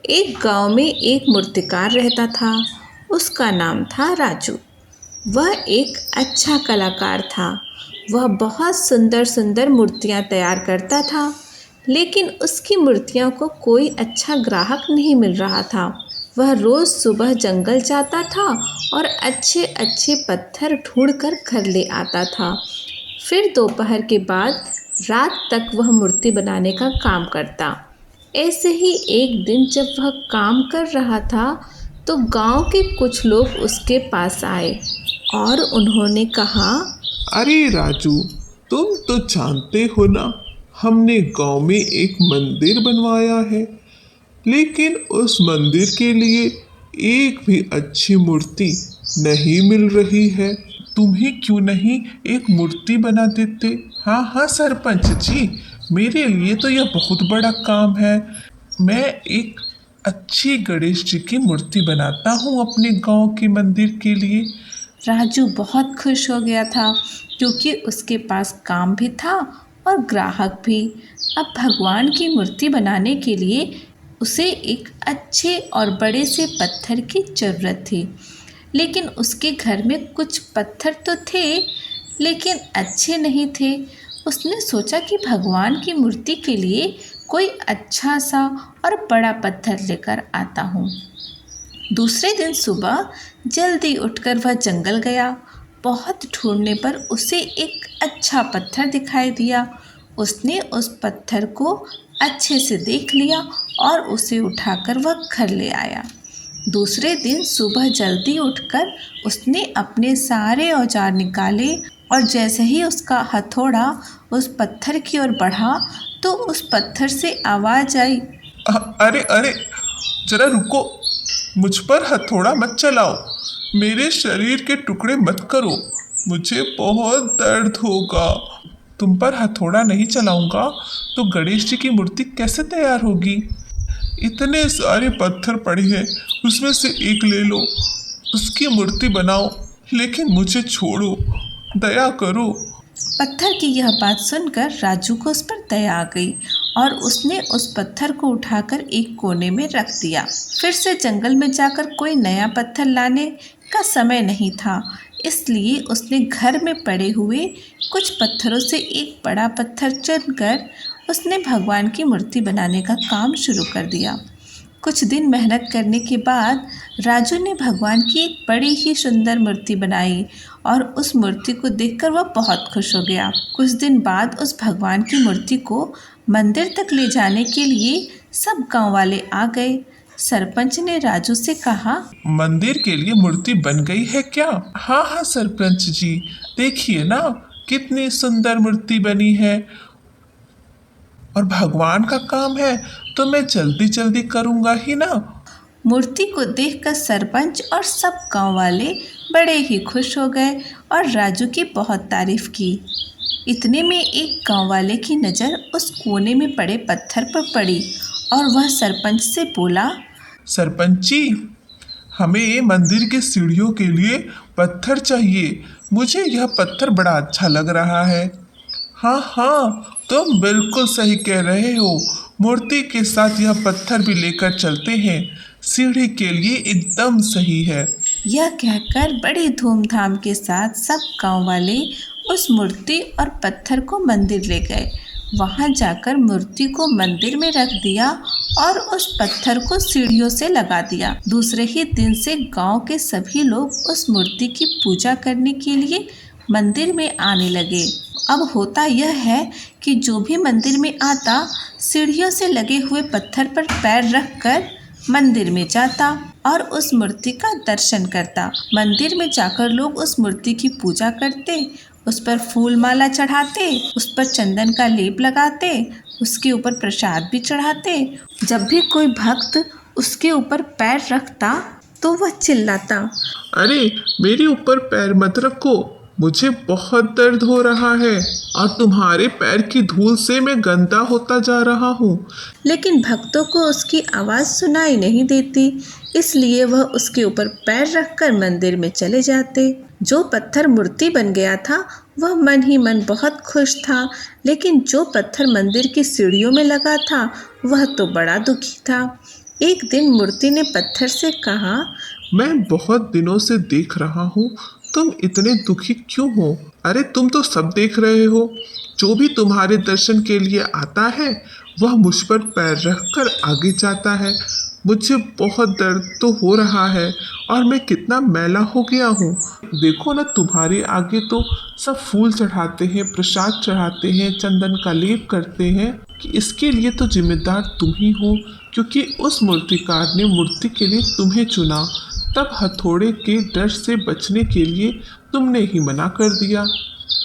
एक गांव में एक मूर्तिकार रहता था। उसका नाम था राजू। वह एक अच्छा कलाकार था। वह बहुत सुंदर सुंदर मूर्तियां तैयार करता था, लेकिन उसकी मूर्तियों को कोई अच्छा ग्राहक नहीं मिल रहा था। वह रोज सुबह जंगल जाता था और अच्छे अच्छे पत्थर ढूंढकर घर ले आता था। फिर दोपहर के बाद रात तक वह मूर्ति बनाने का काम करता। ऐसे ही एक दिन जब वह काम कर रहा था, तो गांव के कुछ लोग उसके पास आए और उन्होंने कहा, अरे राजू, तुम तो जानते हो ना, हमने गांव में एक मंदिर बनवाया है, लेकिन उस मंदिर के लिए एक भी अच्छी मूर्ति नहीं मिल रही है। तुम्हें क्यों नहीं एक मूर्ति बना देते? हाँ हाँ सरपंच जी, मेरे लिए तो यह बहुत बड़ा काम है। मैं एक अच्छी गणेश जी की मूर्ति बनाता हूँ अपने गांव के मंदिर के लिए। राजू बहुत खुश हो गया था, क्योंकि उसके पास काम भी था और ग्राहक भी। अब भगवान की मूर्ति बनाने के लिए उसे एक अच्छे और बड़े से पत्थर की जरूरत थी। लेकिन उसके घर में कुछ पत्थर तो थे, लेकिन अच्छे नहीं थे। उसने सोचा कि भगवान की मूर्ति के लिए कोई अच्छा सा और बड़ा पत्थर लेकर आता हूँ। दूसरे दिन सुबह जल्दी उठकर वह जंगल गया। बहुत ढूंढने पर उसे एक अच्छा पत्थर दिखाई दिया। उसने उस पत्थर को अच्छे से देख लिया और उसे उठाकर वह घर ले आया। दूसरे दिन सुबह जल्दी उठकर उसने अपने सारे औजार निकाले और जैसे ही उसका हथौड़ा उस पत्थर की ओर बढ़ा, तो उस पत्थर से आवाज आई, अरे अरे, जरा रुको, मुझ पर हथौड़ा मत चलाओ, मेरे शरीर के टुकड़े मत करो, मुझे बहुत दर्द होगा। तुम पर हथौड़ा नहीं चलाऊंगा तो गणेश जी की मूर्ति कैसे तैयार होगी? इतने सारे पत्थर पड़े हैं, उसमें से एक ले लो, उसकी मूर्ति बनाओ, लेकिन मुझे छोड़ो, दया करो। पत्थर की यह बात सुनकर राजू को उस पर दया आ गई और उसने उस पत्थर को उठाकर एक कोने में रख दिया। फिर से जंगल में जाकर कोई नया पत्थर लाने का समय नहीं था, इसलिए उसने घर में पड़े हुए कुछ पत्थरों से एक बड़ा पत्थर चुनकर उसने भगवान की मूर्ति बनाने का काम शुरू कर दिया। कुछ दिन मेहनत करने के बाद राजू ने भगवान की एक बड़ी ही सुंदर मूर्ति बनाई और उस मूर्ति को देखकर वह बहुत खुश हो गया। कुछ दिन बाद उस भगवान की मूर्ति को मंदिर तक ले जाने के लिए सब गांव वाले आ गए। सरपंच ने राजू से कहा, मंदिर के लिए मूर्ति बन गई है क्या? हाँ हाँ सरपंच जी, देखिए ना, कितनी सुंदर मूर्ति बनी है। और भगवान का काम है तो मैं जल्दी जल्दी करूँगा ही ना। मूर्ति को देखकर सरपंच और सब गांव वाले बड़े ही खुश हो गए और राजू की बहुत तारीफ की। इतने में एक गांव वाले की नज़र उस कोने में पड़े पत्थर पर पड़ी और वह सरपंच से बोला, सरपंच जी, हमें मंदिर के सीढ़ियों के लिए पत्थर चाहिए। मुझे यह पत्थर बड़ा अच्छा लग रहा है। हाँ हाँ, तुम बिल्कुल सही कह रहे हो, मूर्ति के साथ यह पत्थर भी लेकर चलते हैं, सीढ़ी के लिए एकदम सही है। यह कहकर बड़ी धूमधाम के साथ सब गांव वाले उस मूर्ति और पत्थर को मंदिर ले गए। वहां जाकर मूर्ति को मंदिर में रख दिया और उस पत्थर को सीढ़ियों से लगा दिया। दूसरे ही दिन से गांव के सभी लोग उस मूर्ति की पूजा करने के लिए मंदिर में आने लगे। अब होता यह है कि जो भी मंदिर में आता, सीढ़ियों से लगे हुए पत्थर पर पैर रखकर मंदिर में जाता और उस मूर्ति का दर्शन करता। मंदिर में जाकर लोग उस मूर्ति की पूजा करते, उस पर फूल माला चढ़ाते, उस पर चंदन का लेप लगाते, उसके ऊपर प्रसाद भी चढ़ाते। जब भी कोई भक्त उसके ऊपर पैर रखता तो वह चिल्लाता, अरे मेरे ऊपर पैर मत रखो, मुझे बहुत दर्द हो रहा है और तुम्हारे पैर की धूल से मैं गंदा होता जा रहा हूँ। लेकिन भक्तों को उसकी आवाज़ सुनाई नहीं देती, इसलिए वह उसके ऊपर पैर रखकर मंदिर में चले जाते। जो पत्थर मूर्ति बन गया था वह मन ही मन बहुत खुश था, लेकिन जो पत्थर मंदिर की सीढ़ियों में लगा था वह तो बड़ा दुखी था। एक दिन मूर्ति ने पत्थर से कहा, मैं बहुत दिनों से देख रहा हूँ, तुम इतने दुखी क्यों हो? अरे तुम तो सब देख रहे हो। जो भी तुम्हारे दर्शन के लिए आता है वह मुझ पर पैर रखकर आगे जाता है। मुझे बहुत दर्द तो हो रहा है और मैं कितना मैला हो गया हूँ। देखो ना, तुम्हारे आगे तो सब फूल चढ़ाते हैं, प्रसाद चढ़ाते हैं, चंदन का लेप करते हैं कि इसके लिए तो जिम्मेदार तुम ही हो, क्योंकि उस मूर्तिकार ने मूर्ति के लिए तुम्हें चुना। तब हथौड़े के डर से बचने के लिए तुमने ही मना कर दिया,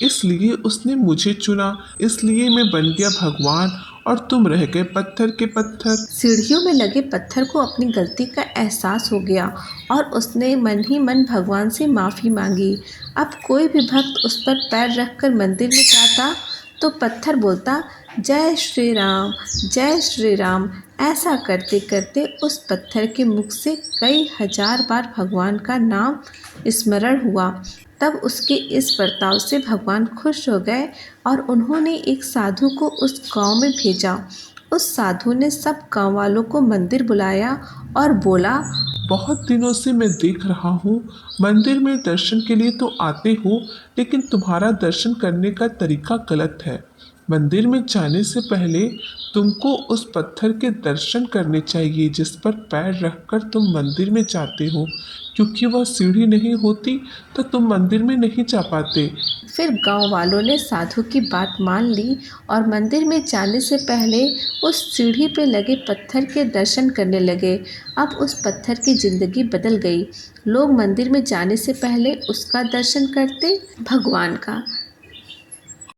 इसलिए उसने मुझे चुना। इसलिए मैं बन गया भगवान और तुम रह गए पत्थर के पत्थर। सीढ़ियों में लगे पत्थर को अपनी गलती का एहसास हो गया और उसने मन ही मन भगवान से माफ़ी मांगी। अब कोई भी भक्त उस पर पैर रखकर मंदिर में जाता तो पत्थर बोलता, जय श्री राम, जय श्री राम। ऐसा करते करते उस पत्थर के मुख से कई हजार बार भगवान का नाम स्मरण हुआ। तब उसके इस बर्ताव से भगवान खुश हो गए और उन्होंने एक साधु को उस गांव में भेजा। उस साधु ने सब गांव वालों को मंदिर बुलाया और बोला, बहुत दिनों से मैं देख रहा हूँ, मंदिर में दर्शन के लिए तो आते हो, लेकिन तुम्हारा दर्शन करने का तरीका गलत है। मंदिर में जाने से पहले तुमको उस पत्थर के दर्शन करने चाहिए जिस पर पैर रखकर तुम मंदिर में जाते हो, क्योंकि वह सीढ़ी नहीं होती तो तुम मंदिर में नहीं जा पाते। फिर गांव वालों ने साधु की बात मान ली और मंदिर में जाने से पहले उस सीढ़ी पे लगे पत्थर के दर्शन करने लगे। अब उस पत्थर की जिंदगी बदल गई। लोग मंदिर में जाने से पहले उसका दर्शन करते, भगवान का।